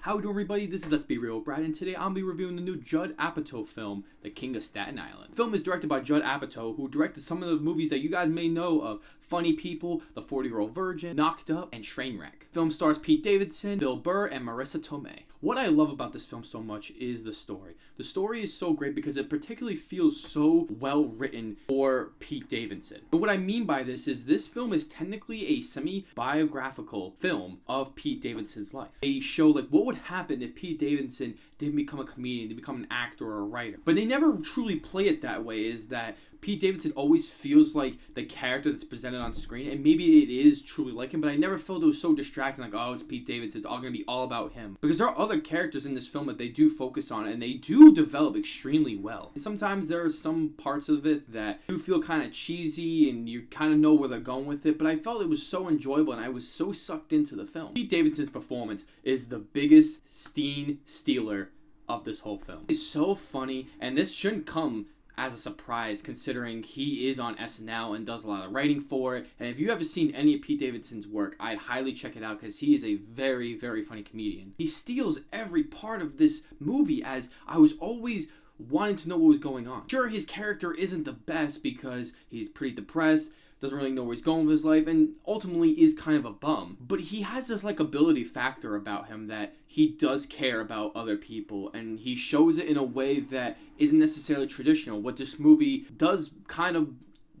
How we doing, everybody? This is Let's Be Real Brad, and today I'll be reviewing the new Judd Apatow film, The King of Staten Island. The film is directed by Judd Apatow, who directed some of the movies that you guys may know of: Funny People, The 40-Year-Old Virgin, Knocked Up, and Trainwreck. The film stars Pete Davidson, Bill Burr, and Marissa Tomei. What I love about this film so much is the story. The story is so great because it particularly feels so well written for Pete Davidson. But what I mean by this is this film is technically a semi-biographical film of Pete Davidson's life. They show like what would happen if Pete Davidson didn't become a comedian, didn't become an actor or a writer. But they never truly play it that way, is that Pete Davidson always feels like the character that's presented on screen, and maybe it is truly like him, but I never felt it was so distracting, like, oh, it's Pete Davidson, it's all going to be all about him. Because there are other characters in this film that they do focus on, and they do develop extremely well. And sometimes there are some parts of it that do feel kind of cheesy, and you kind of know where they're going with it, but I felt it was so enjoyable, and I was so sucked into the film. Pete Davidson's performance is the biggest scene stealer of this whole film. It's so funny, and this shouldn't come as a surprise, considering he is on SNL and does a lot of writing for it. And if you haven't seen any of Pete Davidson's work, I'd highly check it out because he is a very, very funny comedian. He steals every part of this movie, as I was always wanting to know what was going on. Sure, his character isn't the best because he's pretty depressed, doesn't really know where he's going with his life, and ultimately is kind of a bum. But he has this likability factor about him that he does care about other people, and he shows it in a way that isn't necessarily traditional. What this movie does kind of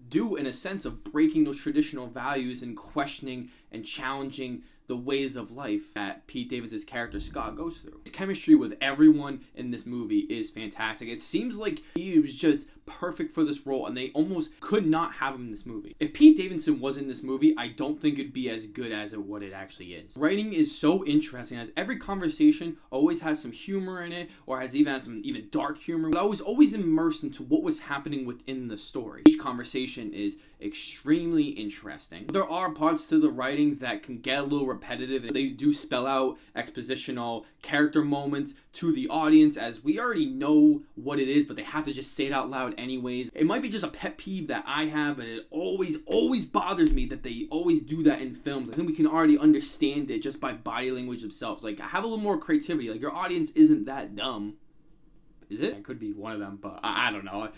do, in a sense, of breaking those traditional values and questioning and challenging the ways of life that Pete Davidson's character Scott goes through. His chemistry with everyone in this movie is fantastic. It seems like he was just perfect for this role, and they almost could not have him in this movie. If Pete Davidson was in this movie, I don't think it'd be as good as what it actually is. Writing is so interesting, as every conversation always has some humor in it, or has even some dark humor. But I was always immersed into what was happening within the story. Each conversation is extremely interesting. There are parts to the writing that can get a little repetitive. They do spell out expositional character moments to the audience, as we already know what it is, but they have to just say it out loud anyways. It might be just a pet peeve that I have, and it always bothers me that they always do that in films. I think we can already understand it just by body language themselves. Like, have a little more creativity. Like, your audience isn't that dumb. Is it? It could be one of them, but I don't know.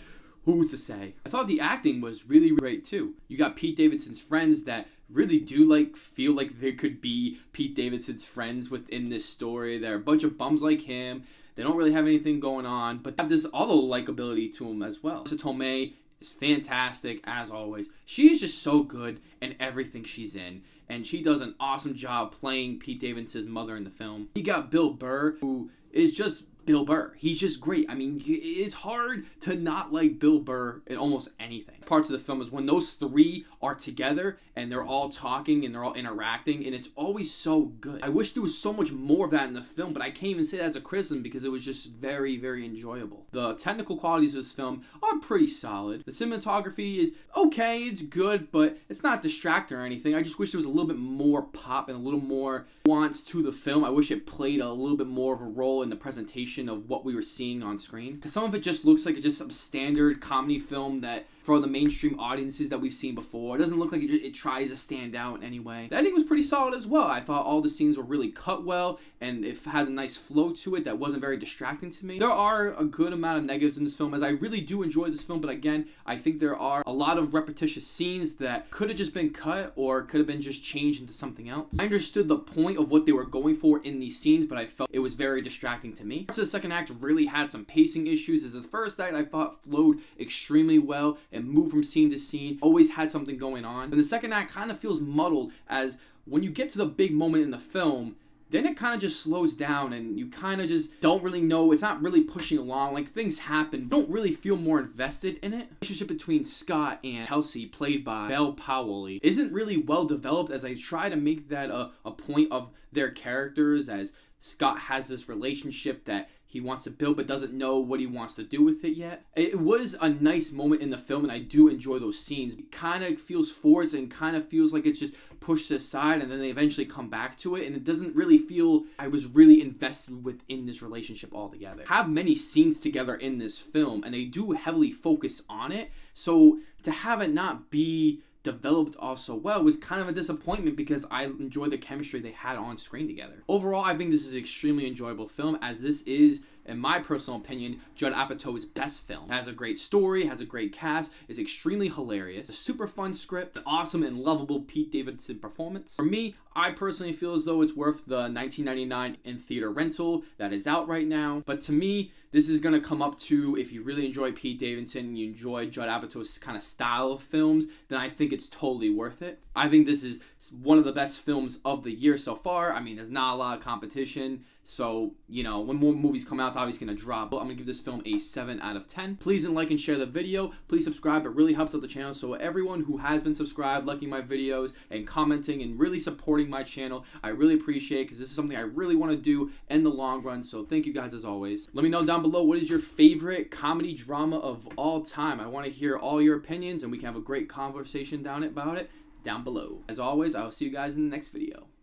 Who's to say? I thought the acting was really great too. You got Pete Davidson's friends that really do feel like they could be Pete Davidson's friends within this story. They're a bunch of bums like him. They don't really have anything going on, but they have this other likability to them as well. So Tomei is fantastic as always. She is just so good in everything she's in, and she does an awesome job playing Pete Davidson's mother in the film. You got Bill Burr, who is just Bill Burr. He's just great. I mean, it's hard to not like Bill Burr in almost anything. Parts of the film is when those three are together and they're all talking and they're all interacting, and it's always so good. I wish there was so much more of that in the film, but I can't even say that as a criticism because it was just very, very enjoyable. The technical qualities of this film are pretty solid. The cinematography is okay, it's good, but it's not distracting or anything. I just wish there was a little bit more pop and a little more nuance to the film. I wish it played a little bit more of a role in the presentation of what we were seeing on screen, because some of it just looks like it's just some standard comedy film that for the mainstream audiences that we've seen before. It doesn't look like it tries to stand out in any way. The ending was pretty solid as well. I thought all the scenes were really cut well, and it had a nice flow to it that wasn't very distracting to me. There are a good amount of negatives in this film, as I really do enjoy this film, but again, I think there are a lot of repetitious scenes that could have just been cut or could have been just changed into something else. I understood the point of what they were going for in these scenes, but I felt it was very distracting to me. So the second act really had some pacing issues, as the first act I thought flowed extremely well and moved from scene to scene, always had something going on. And the second act kind of feels muddled, as when you get to the big moment in the film, then it kind of just slows down and you kind of just don't really know. It's not really pushing along. Like, things happen. You don't really feel more invested in it. The relationship between Scott and Kelsey, played by Belle Powley, isn't really well developed, as I try to make that a point of their characters, as Scott has this relationship that he wants to build but doesn't know what he wants to do with it yet. It was a nice moment in the film, and I do enjoy those scenes. It kind of feels forced and kind of feels like it's just pushed aside, and then they eventually come back to it, and it doesn't really feel I was really invested within this relationship altogether. Have many scenes together in this film, and they do heavily focus on it, so to have it not be developed also well was kind of a disappointment because I enjoyed the chemistry they had on screen together. Overall, I think this is an extremely enjoyable film, as this is, in my personal opinion, Judd Apatow's best film. It has a great story, has a great cast, is extremely hilarious, a super fun script, an awesome and lovable Pete Davidson performance. For me, I personally feel as though it's worth the $19.99 in-theater rental that is out right now. But to me, this is going to come up to, if you really enjoy Pete Davidson and you enjoy Judd Apatow's kind of style of films, then I think it's totally worth it. I think this is one of the best films of the year so far. I mean, there's not a lot of competition. So, you know, when more movies come out, it's obviously going to drop. But I'm going to give this film a 7 out of 10. Please like and share the video. Please subscribe. It really helps out the channel. So everyone who has been subscribed, liking my videos, and commenting, and really supporting my channel, I really appreciate it, because this is something I really want to do in the long run. So thank you guys as always. Let me know down below, what is your favorite comedy drama of all time? I want to hear all your opinions, and we can have a great conversation about it down below. As always, I will see you guys in the next video.